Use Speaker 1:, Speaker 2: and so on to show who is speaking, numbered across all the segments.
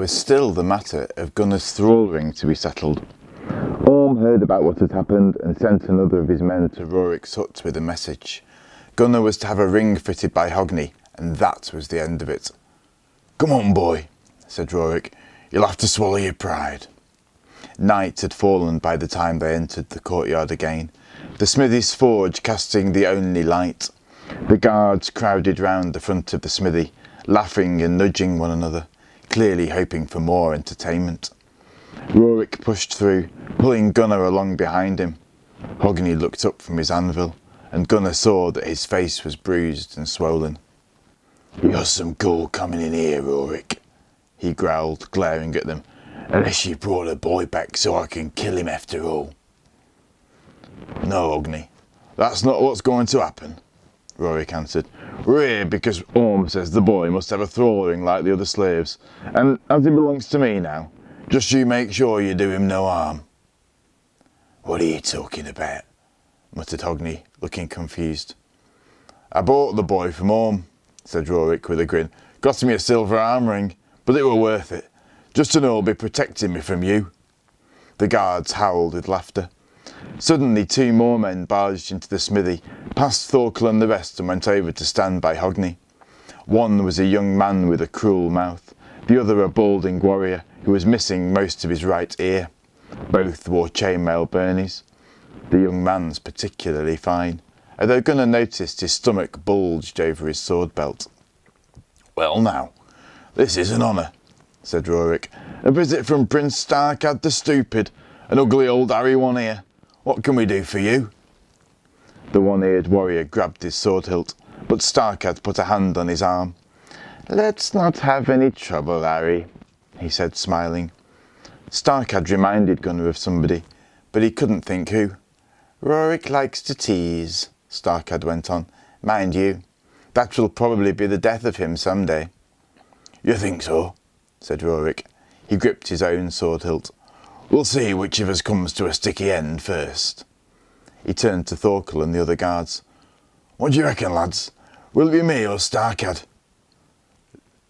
Speaker 1: was still the matter of Gunnar's thrall ring to be settled. Orm heard about what had happened and sent another of his men to Rorick's hut with a message. Gunnar was to have a ring fitted by Hogni, and that was the end of it. "Come on, boy," said Rorick. "You'll have to swallow your pride." Night had fallen by the time they entered the courtyard again, the smithy's forge casting the only light. The guards crowded round the front of the smithy, laughing and nudging one another, clearly hoping for more entertainment. Rorick pushed through, pulling Gunnar along behind him. Hogni looked up from his anvil, and Gunnar saw that his face was bruised and swollen. "You're some cool coming in here, Rorick," he growled, glaring at them. "Unless you brought a boy back so I can kill him after all." "No, Hogni, that's not what's going to happen," Rorick answered. "We're here because Orm says the boy must have a thrall ring like the other slaves, and as he belongs to me now, just you make sure you do him no harm." "What are you talking about?" muttered Hogni, looking confused. "I bought the boy from Orm," said Rorick with a grin. "Got me a silver arm ring, but it were worth it, just to know he'll be protecting me from you." The guards howled with laughter. Suddenly 2 more men barged into the smithy, passed Thorkel and the rest, and went over to stand by Hogni. One was a young man with a cruel mouth, the other a balding warrior who was missing most of his right ear. Both wore chainmail burnies. The young man's particularly fine, although Gunnar noticed his stomach bulged over his sword belt. "Well now, this is an honour," said Rorick. "A visit from Prince Starkad the Stupid, an ugly old Harry One-Ear. What can we do for you?" The one-eared warrior grabbed his sword hilt, but Starkad put a hand on his arm. "Let's not have any trouble, Harry," he said, smiling. Starkad reminded Gunnar of somebody, but he couldn't think who. "Rorick likes to tease," Starkad went on. "Mind you, that will probably be the death of him some day." "You think so?" said Rorick. He gripped his own sword hilt. "We'll see which of us comes to a sticky end first." He turned to Thorkel and the other guards. "What do you reckon, lads? Will it be me or Starkad?"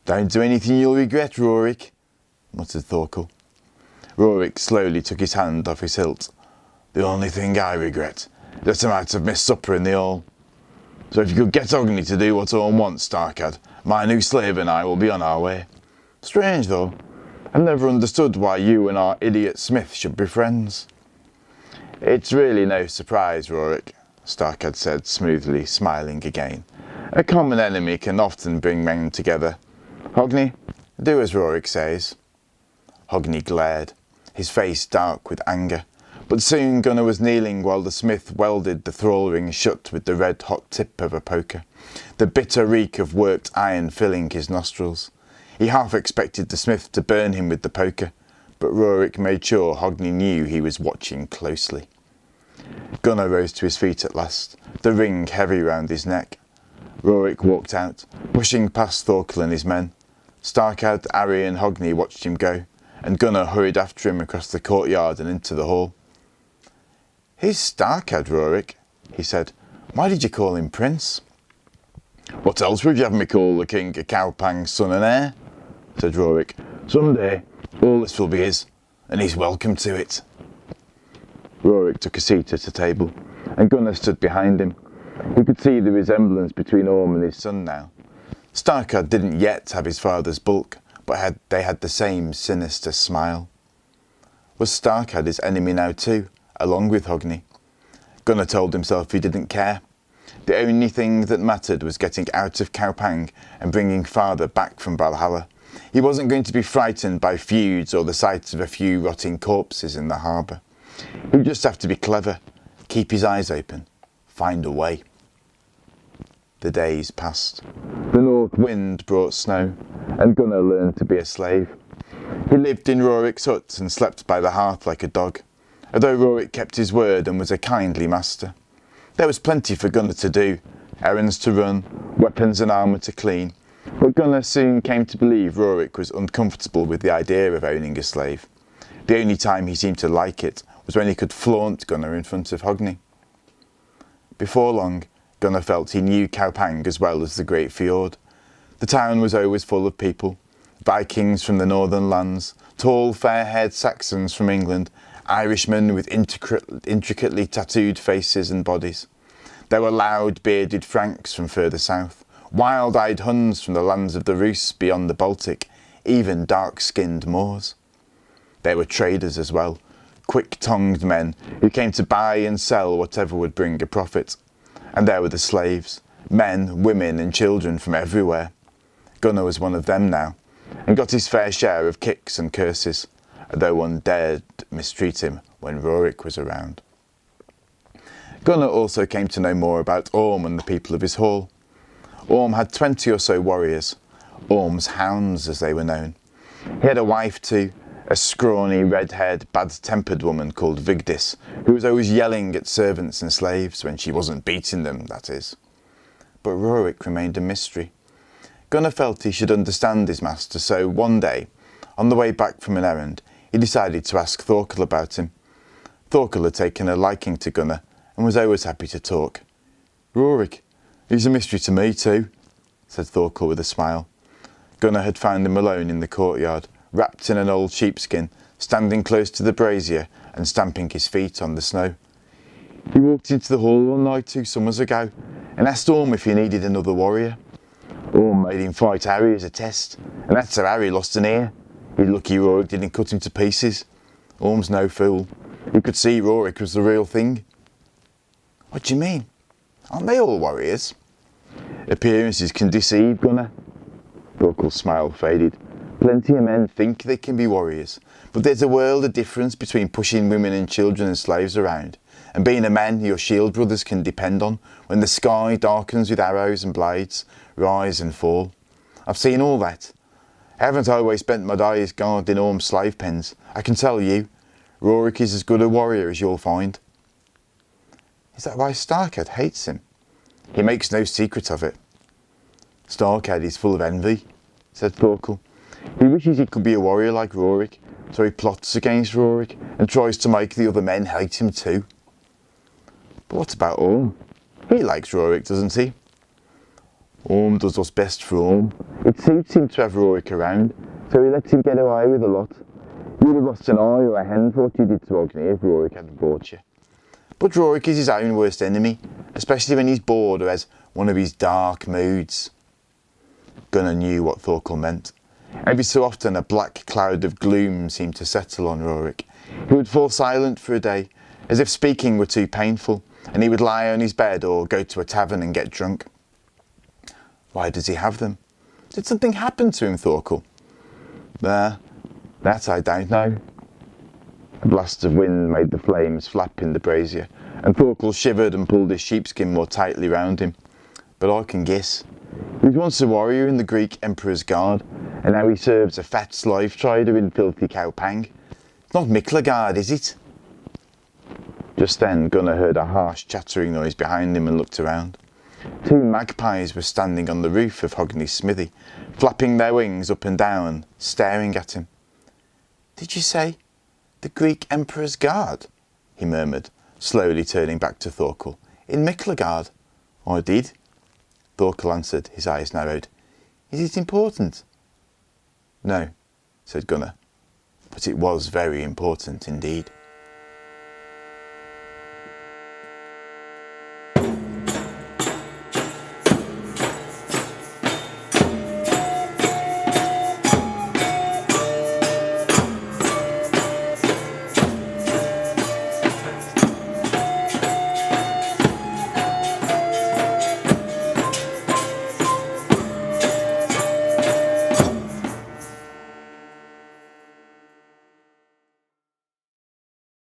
Speaker 1: "Don't do anything you'll regret, Rorick," muttered Thorkel. Rorick slowly took his hand off his hilt. "The only thing I regret is that I might have missed supper in the hall. So if you could get Hogni to do what Orm wants, Starkad, my new slave and I will be on our way. Strange though, I've never understood why you and our idiot Smith should be friends." "It's really no surprise, Rorick," Starkad said smoothly, smiling again. "A common enemy can often bring men together. Hogni, do as Rorick says." Hogni glared, his face dark with anger, but soon Gunnar was kneeling while the smith welded the thrall ring shut with the red-hot tip of a poker, the bitter reek of worked iron filling his nostrils. He half expected the smith to burn him with the poker, but Rorick made sure Hogni knew he was watching closely. Gunnar rose to his feet at last, the ring heavy round his neck. Rorick walked out, pushing past Thorkel and his men. Starkad, Harry and Hogni watched him go, and Gunnar hurried after him across the courtyard and into the hall. "Who's Starkad, Rorick?" he said. "Why did you call him Prince?" "What else would you have me call the king of Cowpang's son and heir?" said Rorick. "Some day all this will be his, and he's welcome to it." Rorick took a seat at a table, and Gunnar stood behind him. He could see the resemblance between Orm and his son now. Starkad didn't yet have his father's bulk, but they had the same sinister smile. Was Starkad his enemy now too, along with Hogni? Gunnar told himself he didn't care. The only thing that mattered was getting out of Cowpang and bringing father back from Valhalla. He wasn't going to be frightened by feuds or the sight of a few rotting corpses in the harbour. He'd just have to be clever, keep his eyes open, find a way. The days passed. The north wind brought snow, and Gunnar learned to be a slave. He lived in Rorick's hut and slept by the hearth like a dog, although Rorick kept his word and was a kindly master. There was plenty for Gunnar to do, errands to run, weapons and armour to clean, but Gunnar soon came to believe Rorick was uncomfortable with the idea of owning a slave. The only time he seemed to like it was when he could flaunt Gunnar in front of Hogni. Before long, Gunnar felt he knew Cowpang as well as the Great Fjord. The town was always full of people. Vikings from the northern lands, tall fair-haired Saxons from England, Irishmen with intricately tattooed faces and bodies. There were loud bearded Franks from further south, wild-eyed Huns from the lands of the Rus beyond the Baltic, even dark-skinned Moors. There were traders as well, quick-tongued men who came to buy and sell whatever would bring a profit. And there were the slaves, men, women and children from everywhere. Gunnar was one of them now, and got his fair share of kicks and curses, though one dared mistreat him when Rorick was around. Gunnar also came to know more about Orm and the people of his hall. Orm had 20 or so warriors, Orm's hounds as they were known. He had a wife too, a scrawny, red-haired, bad-tempered woman called Vigdis, who was always yelling at servants and slaves, when she wasn't beating them, that is. But Rorick remained a mystery. Gunnar felt he should understand his master, so one day, on the way back from an errand, he decided to ask Thorkel about him. Thorkel had taken a liking to Gunnar, and was always happy to talk. "Rorick, he's a mystery to me too," said Thorkel with a smile. Gunnar had found him alone in the courtyard, wrapped in an old sheepskin, standing close to the brazier and stamping his feet on the snow. "He walked into the hall one night 2 summers ago and asked Orm if he needed another warrior. Orm made him fight Harry as a test, and that's how Harry lost an ear. He's lucky Rorick didn't cut him to pieces. Orm's no fool. He could see Rorick was the real thing." "What do you mean? Aren't they all warriors?" "Appearances can deceive, Gunnar." Thorkel's smile faded. "Plenty of men think they can be warriors, but there's a world of difference between pushing women and children and slaves around, and being a man your shield brothers can depend on when the sky darkens with arrows and blades, rise and fall. I've seen all that. I haven't always spent my days guarding Orm's slave pens. I can tell you, Rorick is as good a warrior as you'll find." "Is that why Starkhead hates him?" "He makes no secret of it." "Starkhead is full of envy," said Thorkel. "He wishes he could be a warrior like Rorick, so he plots against Rorick and tries to make the other men hate him too." "But what about Orm? He likes Rorick, doesn't he?" "Orm does what's best for Orm. It suits him to have Rorick around, so he lets him get away with a lot. You'd have lost an eye or a hand for what you did to Ogni if Rorick hadn't brought you. But Rorick is his own worst enemy, especially when he's bored or has one of his dark moods." Gunnar knew what Thorkel meant. Every so often a black cloud of gloom seemed to settle on Rorick. He would fall silent for a day, as if speaking were too painful, and he would lie on his bed or go to a tavern and get drunk. Why does he have them? Did something happen to him, Thorkel? That I don't know. A blast of wind made the flames flap in the brazier, and Thorkel shivered and pulled his sheepskin more tightly round him. But I can guess. He was once a warrior in the Greek Emperor's Guard, and now he serves a fat slave trader in filthy Kaupang. It's not Miklagard, is it? Just then Gunnar heard a harsh chattering noise behind him and looked around. 2 magpies were standing on the roof of Hogni's smithy, flapping their wings up and down, staring at him. "Did you say the Greek Emperor's Guard?" he murmured, slowly turning back to Thorkel. "In Miklagard?" "I did," Thorkel answered, his eyes narrowed. "Is it important?" "No," said Gunnar, "but it was very important indeed."